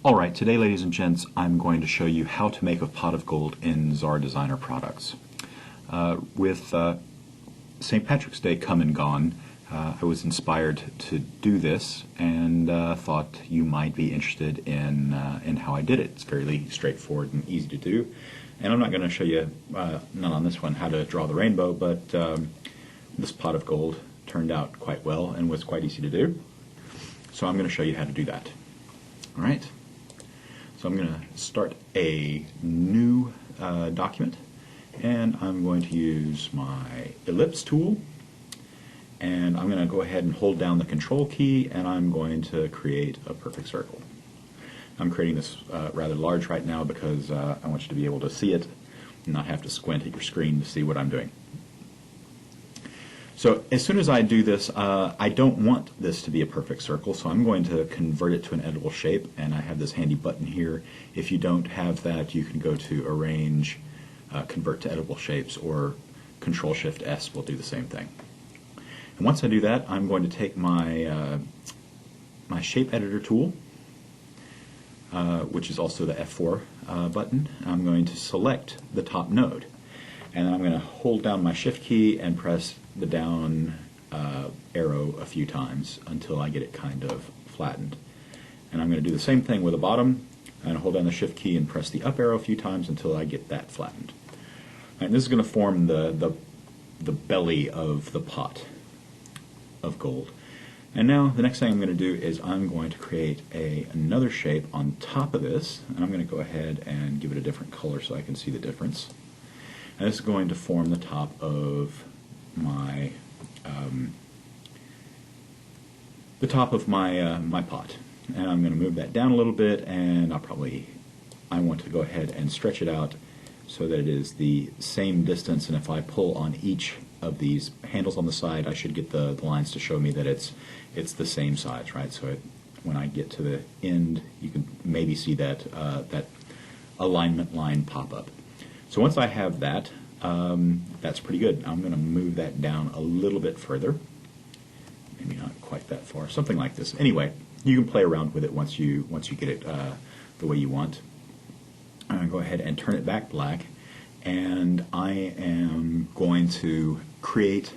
Alright, today ladies and gents, I'm going to show you how to make a pot of gold in Xara Designer products. With St. Patrick's Day come and gone, I was inspired to do this and thought you might be interested in how I did it. It's fairly straightforward and easy to do. And I'm not going to show you, not on this one, how to draw the rainbow, but this pot of gold turned out quite well and was quite easy to do. So I'm going to show you how to do that. Alright? So I'm going to start a new document, and I'm going to use my ellipse tool, and I'm going to go ahead and hold down the control key, and I'm going to create a perfect circle. I'm creating this rather large right now because I want you to be able to see it and not have to squint at your screen to see what I'm doing. So as soon as I do this, I don't want this to be a perfect circle, so I'm going to convert it to an editable shape, and I have this handy button here. If you don't have that, you can go to Arrange, Convert to Editable Shapes, or Control-Shift-S will do the same thing. And once I do that, I'm going to take my, my Shape Editor tool, which is also the F4 button. I'm going to select the top node, and then I'm going to hold down my Shift key and press the down arrow a few times until I get it kind of flattened. And I'm going to do the same thing with the bottom, and hold down the Shift key and press the up arrow a few times until I get that flattened. And this is going to form the belly of the pot of gold. And now the next thing I'm going to do is I'm going to create another shape on top of this, and I'm going to go ahead and give it a different color so I can see the difference. And this is going to form the top of my my pot, and I'm going to move that down a little bit, and I want to go ahead and stretch it out so that it is the same distance, and if I pull on each of these handles on the side, I should get the lines to show me that it's the same size, right? So when I get to the end, you can maybe see that that alignment line pop up. So once I have that, that's pretty good. I'm going to move that down a little bit further. Maybe not quite that far, something like this. Anyway, you can play around with it once you get it the way you want. I'm going to go ahead and turn it back black, and I am going to create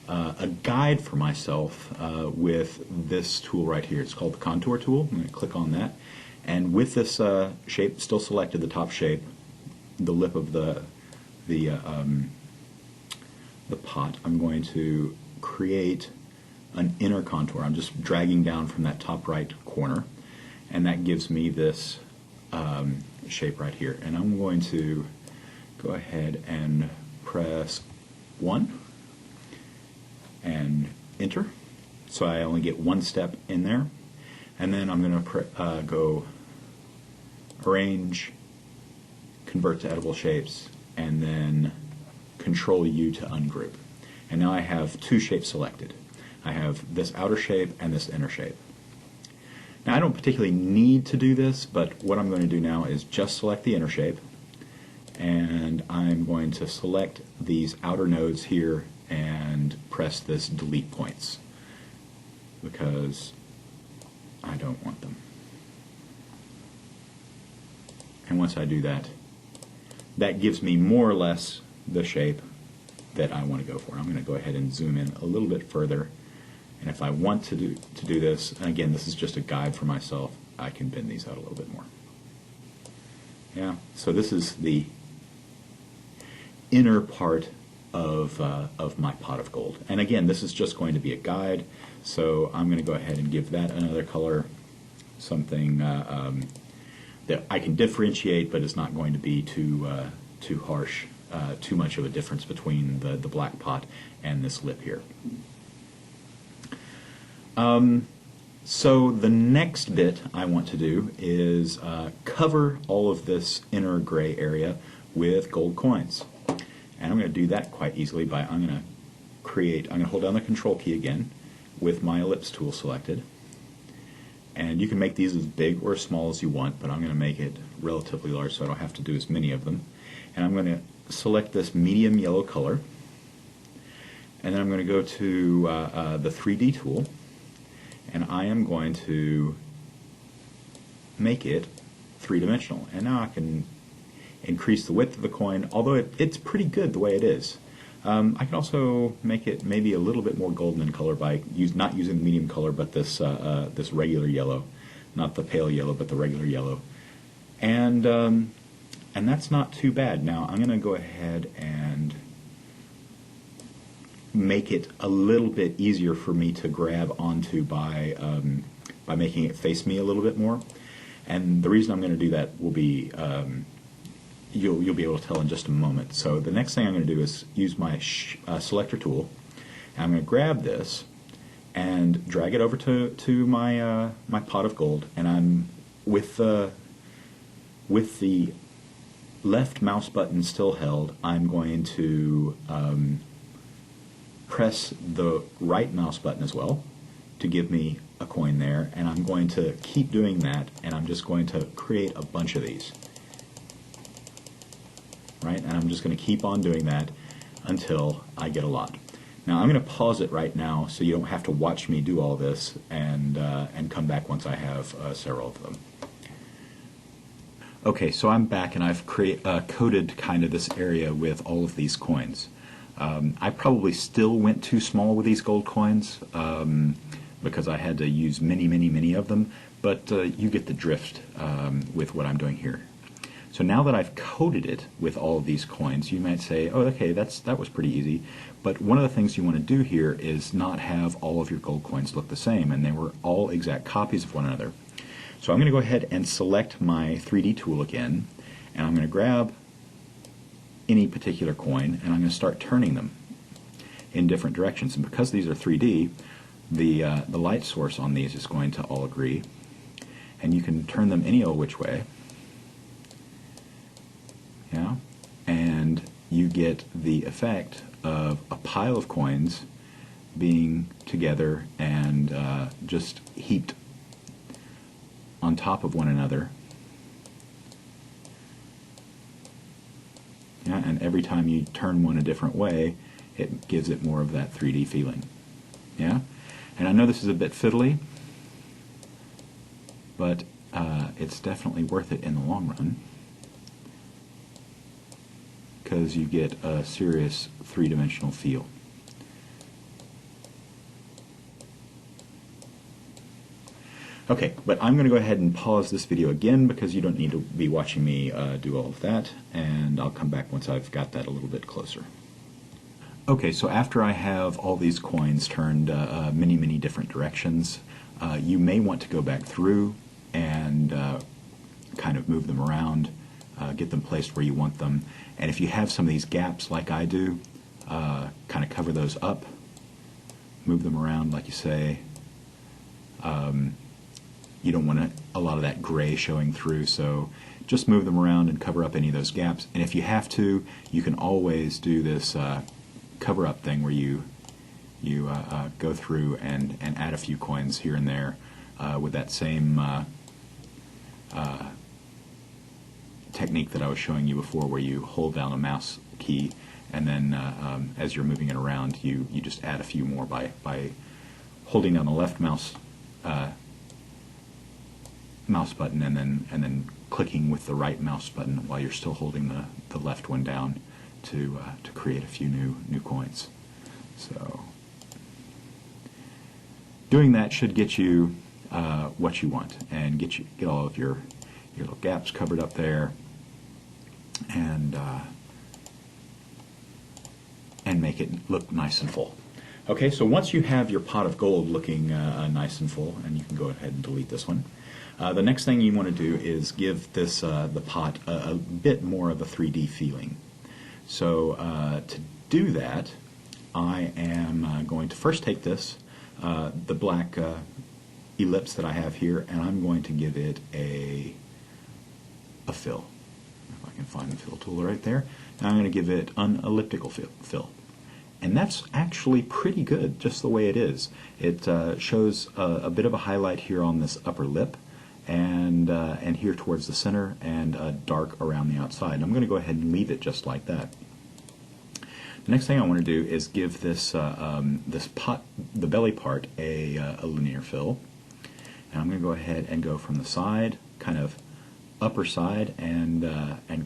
a guide for myself with this tool right here. It's called the Contour tool. I'm going to click on that, and with this shape still selected, the top shape, the lip of the pot, I'm going to create an inner contour. I'm just dragging down from that top right corner, and that gives me this shape right here. And I'm going to go ahead and press 1 and enter, so I only get one step in there. And then I'm going to go Arrange, Convert to Editable Shapes, and then Control U to ungroup. And now I have two shapes selected. I have this outer shape and this inner shape. Now I don't particularly need to do this, but what I'm going to do now is just select the inner shape, and I'm going to select these outer nodes here and press this delete points because I don't want them. And once I do that, that gives me more or less the shape that I want to go for. I'm going to go ahead and zoom in a little bit further, and if I want to do this, and again this is just a guide for myself, I can bend these out a little bit more. Yeah, so this is the inner part of my pot of gold. And again, this is just going to be a guide, so I'm going to go ahead and give that another color, something that I can differentiate, but it's not going to be too harsh, too much of a difference between the black pot and this lip here. So the next bit I want to do is cover all of this inner gray area with gold coins. And I'm going to do that quite easily by I'm going to hold down the control key again with my ellipse tool selected. And you can make these as big or as small as you want, but I'm going to make it relatively large so I don't have to do as many of them. And I'm going to select this medium yellow color, and then I'm going to go to the 3D tool, and I am going to make it three-dimensional. And now I can increase the width of the coin, although it's pretty good the way it is. I can also make it maybe a little bit more golden in color by not using the medium color, but this regular yellow, not the pale yellow, but the regular yellow, and that's not too bad. Now I'm going to go ahead and make it a little bit easier for me to grab onto by making it face me a little bit more. And the reason I'm going to do that will be you'll be able to tell in just a moment. So the next thing I'm going to do is use my selector tool. And I'm going to grab this and drag it over to my my pot of gold. And I'm with the left mouse button still held, I'm going to press the right mouse button as well to give me a coin there, and I'm going to keep doing that, and I'm just going to create a bunch of these. Right? And I'm just going to keep on doing that until I get a lot. Now I'm going to pause it right now so you don't have to watch me do all this, and come back once I have several of them. Okay, so I'm back and I've coated kind of this area with all of these coins. I probably still went too small with these gold coins because I had to use many of them, but you get the drift with what I'm doing here. So now that I've coated it with all of these coins, you might say, oh, okay, that was pretty easy. But one of the things you want to do here is not have all of your gold coins look the same, and they were all exact copies of one another. So I'm going to go ahead and select my 3D tool again, and I'm going to grab any particular coin, and I'm going to start turning them in different directions. And because these are 3D, the light source on these is going to all agree, and you can turn them any old which way. Yeah, and you get the effect of a pile of coins being together and just heaped on top of one another. Yeah, and every time you turn one a different way, it gives it more of that 3D feeling. Yeah, and I know this is a bit fiddly, but it's definitely worth it in the long run, because you get a serious three-dimensional feel. Okay, but I'm going to go ahead and pause this video again because you don't need to be watching me do all of that, and I'll come back once I've got that a little bit closer. Okay, so after I have all these coins turned many different directions, you may want to go back through and kind of move them around, get them placed where you want them. And if you have some of these gaps like I do, kind of cover those up, move them around like you say. You don't want a lot of that gray showing through, so just move them around and cover up any of those gaps. And if you have to, you can always do this cover up thing where you go through and add a few coins here and there with that same technique that I was showing you before, where you hold down a mouse key and then as you're moving it around, you just add a few more by holding down the left mouse button and then clicking with the right mouse button while you're still holding the left one down to create a few new coins. So doing that should get you what you want and get all of your little gaps covered up there, and make it look nice and full. Okay, so once you have your pot of gold looking nice and full, and you can go ahead and delete this one, the next thing you want to do is give this the pot a bit more of a 3D feeling. So to do that, I am going to first take this, the black ellipse that I have here, and I'm going to give it a fill. If I can find the fill tool right there. Now I'm going to give it an elliptical fill. And that's actually pretty good, just the way it is. It shows a bit of a highlight here on this upper lip, and here towards the center, and dark around the outside. And I'm going to go ahead and leave it just like that. The next thing I want to do is give this this pot, the belly part, a linear fill. And I'm going to go ahead and go from the side, kind of upper side and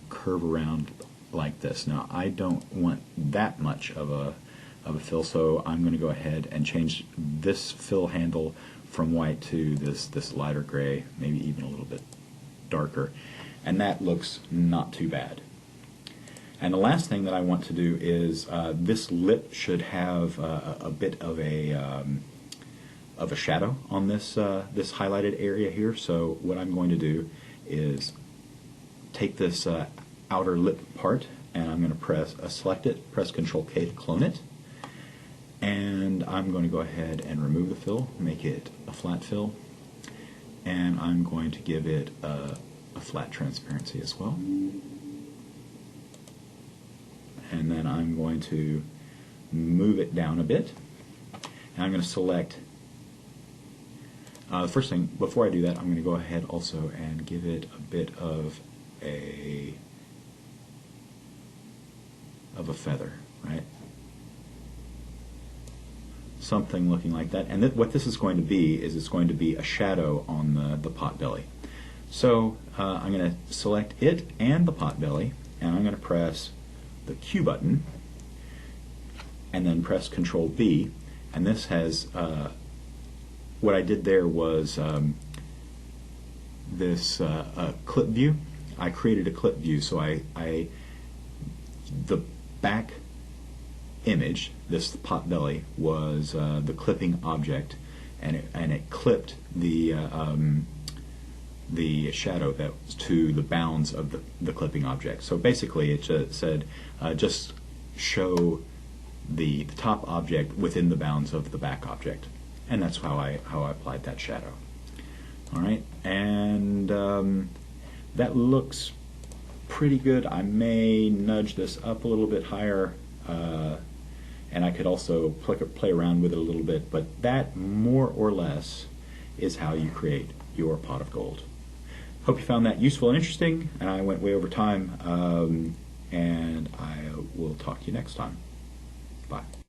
curve around like this. Now I don't want that much of a fill, so I'm going to go ahead and change this fill handle from white to this lighter gray, maybe even a little bit darker, and that looks not too bad. And the last thing that I want to do is this lip should have a bit of a shadow on this this highlighted area here. So what I'm going to do is take this outer lip part, and I'm going to select it, press Control K to clone it, and I'm going to go ahead and remove the fill, make it a flat fill, and I'm going to give it a flat transparency as well. And then I'm going to move it down a bit, and I'm going to select the first thing. Before I do that, I'm going to go ahead also and give it a bit of a feather, right? Something looking like that. And what this is going to be is it's going to be a shadow on the pot belly. So I'm going to select it and the pot belly, and I'm going to press the Q button and then press Control B, and this has what I did there was this clip view. I created a clip view, so the back image, this pot belly, was the clipping object, and it clipped the shadow that was to the bounds of the clipping object. So basically it just said just show the top object within the bounds of the back object, and that's how I applied that shadow. Alright, and that looks pretty good. I may nudge this up a little bit higher, and I could also play around with it a little bit, but that more or less is how you create your pot of gold. Hope you found that useful and interesting, and I went way over time, and I will talk to you next time. Bye.